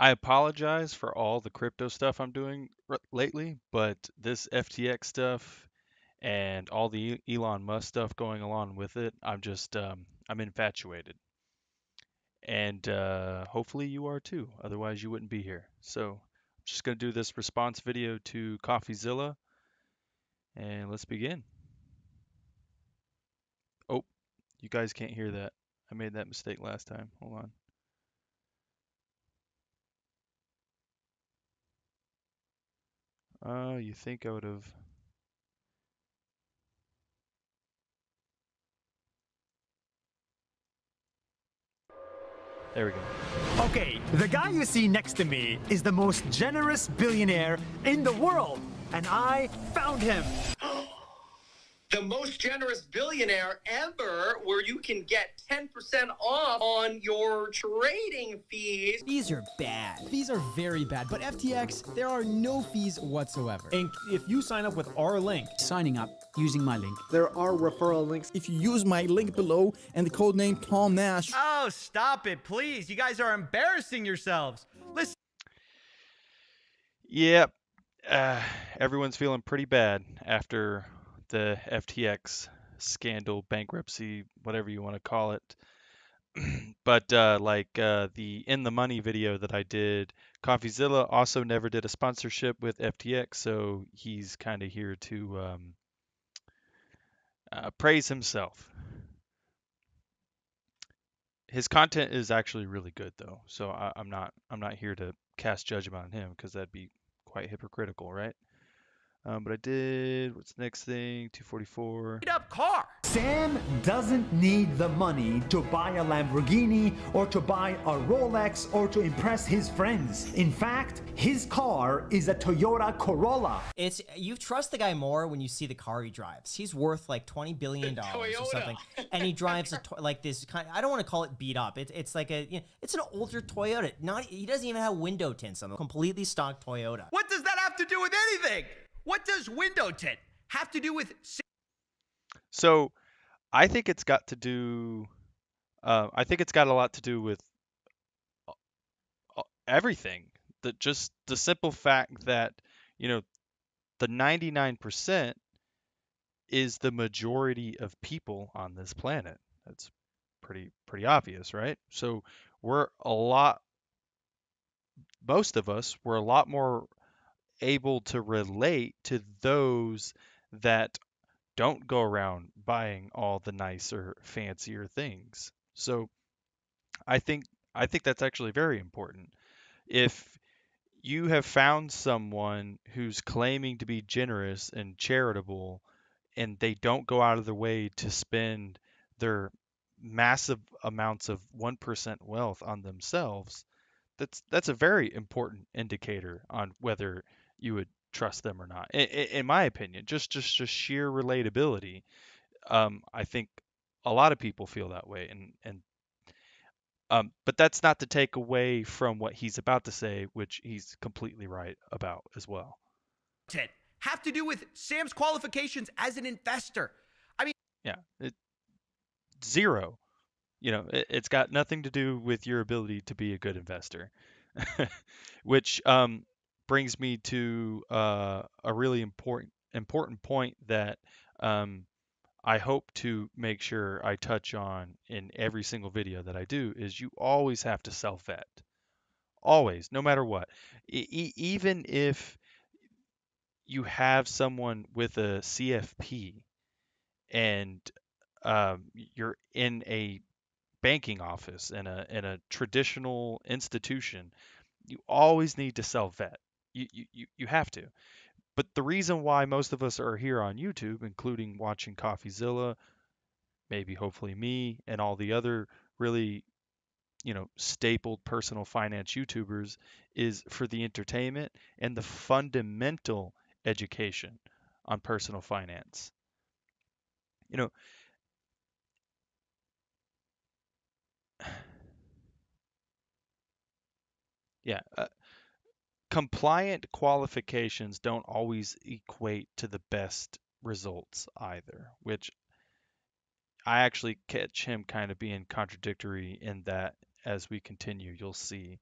I apologize for all the crypto stuff I'm doing lately, but this FTX stuff and all the Elon Musk stuff going along with it, I'm infatuated. And hopefully you are too. Otherwise, you wouldn't be here. So I'm just going to do this response video to CoffeeZilla, and let's begin. Oh, you guys can't hear that. I made that mistake last time. Hold on. You think I would have. There we go. Okay, the guy you see next to me is the most generous billionaire in the world, and I found him. The most generous billionaire ever, where you can get 10% off on your trading fees. Fees are bad. Fees are very bad. But FTX, there are no fees whatsoever. And if you sign up with our link, Signing up using my link. There are referral links. If you use my link below and the code name Tom Nash. Oh, stop it, please. You guys are embarrassing yourselves. Listen. Yep. Everyone's feeling pretty bad after the FTX scandal, bankruptcy, whatever you want to call it. But the In the Money video that I did, CoffeeZilla also never did a sponsorship with FTX, so he's kind of here to praise himself. His content is actually really good though, so I'm not here to cast judgment on him because that'd be quite hypocritical, right? But I did, what's the next thing? 244. Up car. Sam doesn't need the money to buy a Lamborghini or to buy a Rolex or to impress his friends. In fact, his car is a Toyota Corolla. It's you trust the guy more when you see the car he drives. He's worth like $20 billion or something, and he drives like this kind. I don't want to call it beat up. It's like it's an older Toyota. He doesn't even have window tints on a completely stock Toyota. What does that have to do with anything? What does window tint have to do with? So I think it's got to do. I think it's got a lot to do with everything. Just the simple fact that the 99% is the majority of people on this planet. That's pretty obvious, right? So most of us, we're a lot more able to relate to those that don't go around buying all the nicer, fancier things. So I think that's actually very important. If you have found someone who's claiming to be generous and charitable and they don't go out of their way to spend their massive amounts of 1% wealth on themselves, that's a very important indicator on whether you would trust them or not. In my opinion, just sheer relatability. I think a lot of people feel that way, but that's not to take away from what he's about to say, which he's completely right about as well. Have to do with Sam's qualifications as an investor. I mean, yeah, zero. It's got nothing to do with your ability to be a good investor, which brings me to a really important point that I hope to make sure I touch on in every single video that I do is you always have to self-vet. Always, no matter what. Even if you have someone with a CFP and you're in a banking office in a traditional institution, you always need to self-vet. You have to. But the reason why most of us are here on YouTube, including watching CoffeeZilla, maybe hopefully me and all the other really, stapled personal finance YouTubers, is for the entertainment and the fundamental education on personal finance. Yeah, compliant qualifications don't always equate to the best results either, which I actually catch him kind of being contradictory in that as we continue, you'll see.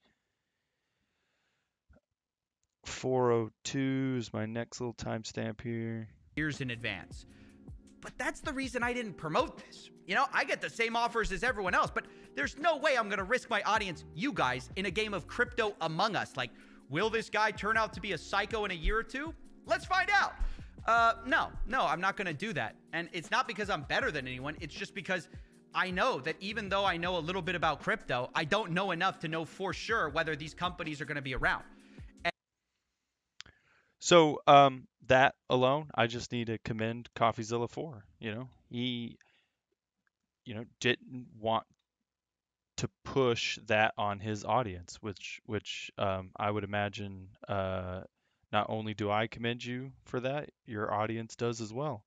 4:02 is my next little timestamp here. Years in advance. But that's the reason I didn't promote this. You know, I get the same offers as everyone else, but there's no way I'm going to risk my audience, you guys, in a game of crypto Among Us. Like, will this guy turn out to be a psycho in a year or two? Let's find out. No, I'm not going to do that. And it's not because I'm better than anyone. It's just because I know that even though I know a little bit about crypto, I don't know enough to know for sure whether these companies are going to be around. So that alone, I just need to commend CoffeeZilla for. He didn't want to push that on his audience, which I would imagine not only do I commend you for that, your audience does as well.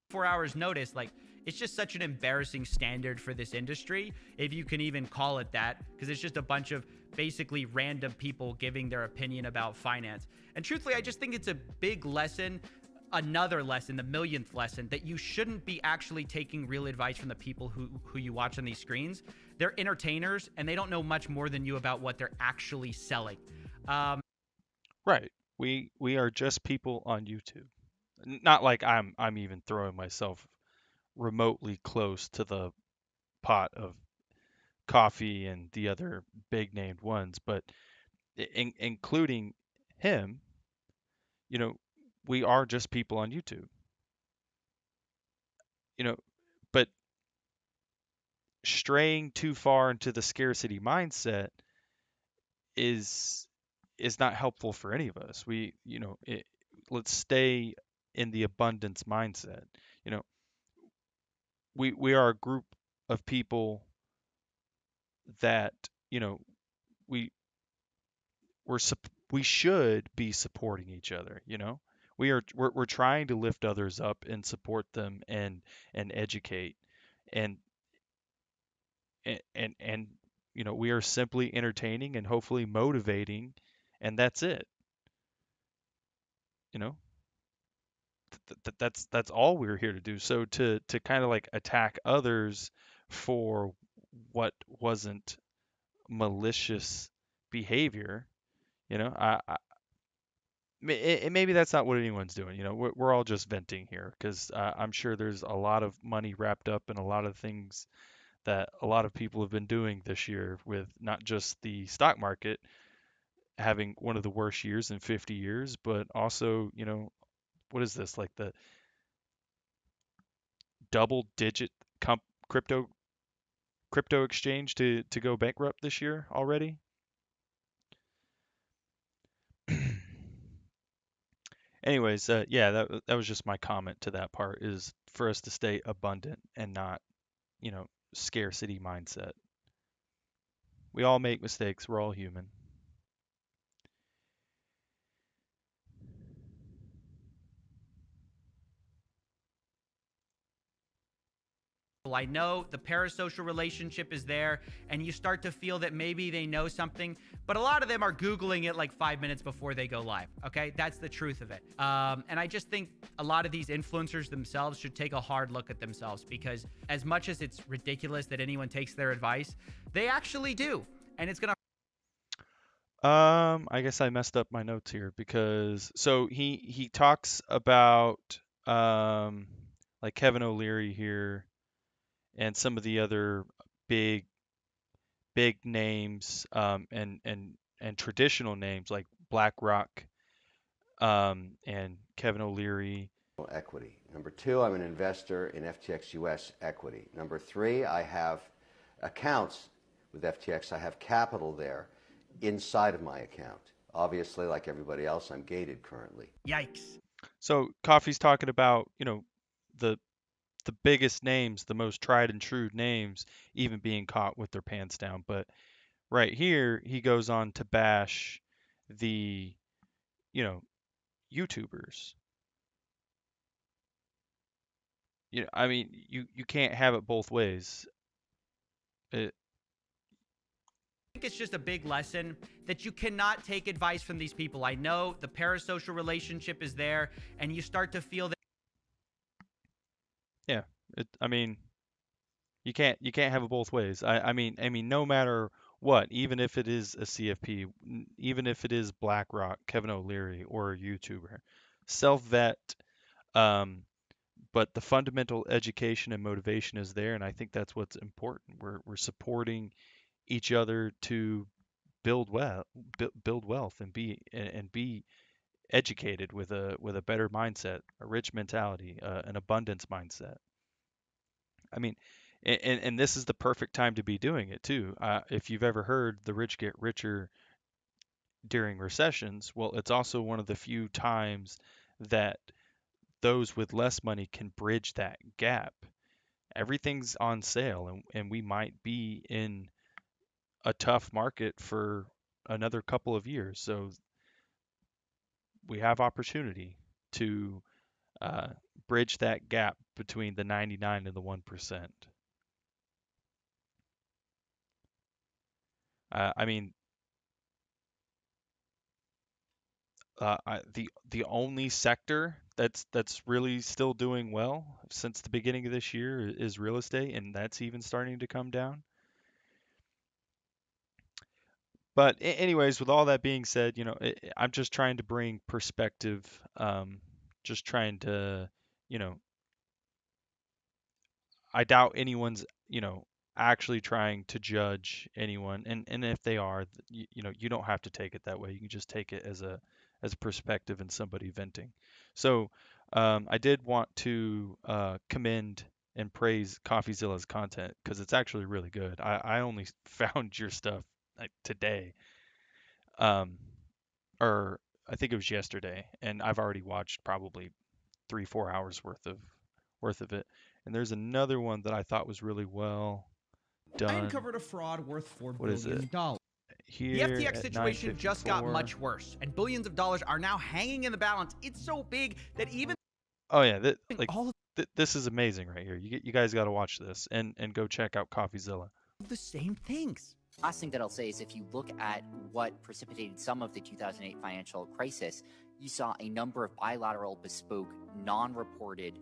4 hours notice, like, it's just such an embarrassing standard for this industry, if you can even call it that, because it's just a bunch of basically random people giving their opinion about finance. And truthfully, I just think it's a big lesson, another lesson, the millionth lesson, that you shouldn't be actually taking real advice from the people who you watch on these screens. They're entertainers, and they don't know much more than you about what they're actually selling. Right. We are just people on YouTube. Not like I'm even throwing myself remotely close to the pot of coffee and the other big named ones, but including him, we are just people on YouTube. But straying too far into the scarcity mindset is not helpful for any of us. Let's stay in the abundance mindset. We are a group of people that we we should be supporting each other. We're trying to lift others up and support them and educate and we are simply entertaining and hopefully motivating, and that's it. you know that's all we're here to do. So to kind of like attack others for what wasn't malicious behavior, maybe that's not what anyone's doing. We're all just venting here because I'm sure there's a lot of money wrapped up in a lot of things that a lot of people have been doing this year, with not just the stock market having one of the worst years in 50 years, but also, what is this, like the double digit crypto exchange to go bankrupt this year already? Anyways, yeah, that was just my comment to that part, is for us to stay abundant and not, scarcity mindset. We all make mistakes. We're all human. I know the parasocial relationship is there, and you start to feel that maybe they know something, but a lot of them are Googling it like 5 minutes before they go live. Okay, that's the truth of it. And I just think a lot of these influencers themselves should take a hard look at themselves, because as much as it's ridiculous that anyone takes their advice, they actually do, and it's gonna. I guess I messed up my notes here, because so he talks about like Kevin O'Leary here and some of the other big names, and traditional names like BlackRock, and Kevin O'Leary. Equity. Number two, I'm an investor in FTX US equity. Number three, I have accounts with FTX. I have capital there inside of my account. Obviously, like everybody else, I'm gated currently. Yikes. So Coffee's talking about, the biggest names, the most tried and true names, even being caught with their pants down. But right here, he goes on to bash the, YouTubers. I mean, you can't have it both ways. I think it's just a big lesson that you cannot take advice from these people. I know the parasocial relationship is there, and you start to feel that. Yeah, I mean, you can't have it both ways. I mean, no matter what, even if it is a CFP, even if it is BlackRock, Kevin O'Leary, or a YouTuber, self vet. Um, but the fundamental education and motivation is there, and I think that's what's important. We're supporting each other to build wealth, build wealth, and be educated with a better mindset, a rich mentality, an abundance mindset. I mean, and this is the perfect time to be doing it too. If you've ever heard the rich get richer during recessions, well, it's also one of the few times that those with less money can bridge that gap. Everything's on sale, and we might be in a tough market for another couple of years. So we have opportunity to uh, bridge that gap between the 99 and the 1%. I mean, the only sector that's really still doing well since the beginning of this year is real estate, and that's even starting to come down. But anyways, with all that being said, I'm just trying to bring perspective, just trying to, you know, I doubt anyone's, actually trying to judge anyone. And if they are, you don't have to take it that way. You can just take it as a perspective and somebody venting. So, I did want to commend and praise CoffeeZilla's content because it's actually really good. I only found your stuff like today, um, or I think it was yesterday, and I've already watched probably 3 4 hours worth of it. And there's another one that I thought was really well I done. uncovered a fraud worth $4 What is it? billion. The Here FTX at situation just got 9:54. much worse, and billions of dollars are now hanging in the balance. It's so big that even Oh yeah, all of this is amazing right here. You guys got to watch this and go check out CoffeeZilla. the same things. Last thing that I'll say is if you look at what precipitated some of the 2008 financial crisis, you saw a number of bilateral, bespoke, non-reported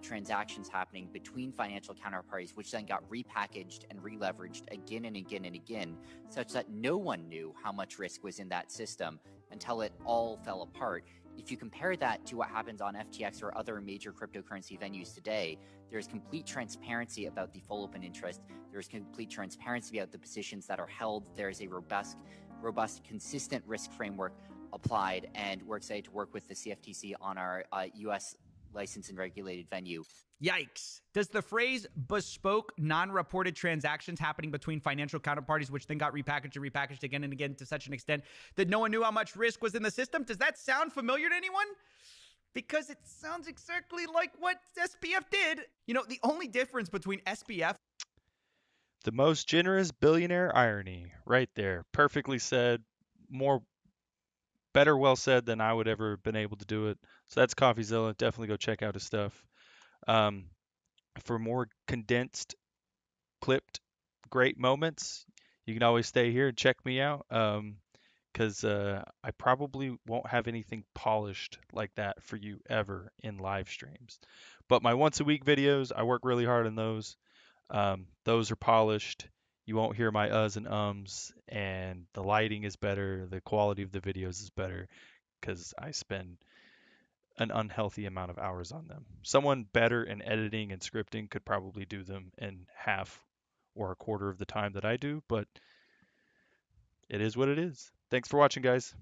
transactions happening between financial counterparties, which then got repackaged and re-leveraged again and again and again, such that no one knew how much risk was in that system until it all fell apart. If you compare that to what happens on FTX or other major cryptocurrency venues today, there's complete transparency about the full open interest. There's complete transparency about the positions that are held. There's a robust, consistent risk framework applied, and we're excited to work with the CFTC on our U.S. licensed and regulated venue. Yikes. Does the phrase bespoke, non-reported transactions happening between financial counterparties, which then got repackaged and repackaged again and again to such an extent that no one knew how much risk was in the system, does that sound familiar to anyone? Because it sounds exactly like what SPF did. The only difference between SPF... The most generous billionaire irony right there. Perfectly said. Better well said than I would ever have been able to do it. So that's CoffeeZilla. Definitely go check out his stuff. Um, for more condensed, clipped, great moments, you can always stay here and check me out. Because I probably won't have anything polished like that for you ever in live streams. But my once a week videos, I work really hard on those. Those are polished. You won't hear my uhs and ums, and the lighting is better. The quality of the videos is better because I spend an unhealthy amount of hours on them. Someone better in editing and scripting could probably do them in half or a quarter of the time that I do, but it is what it is. Thanks for watching, guys.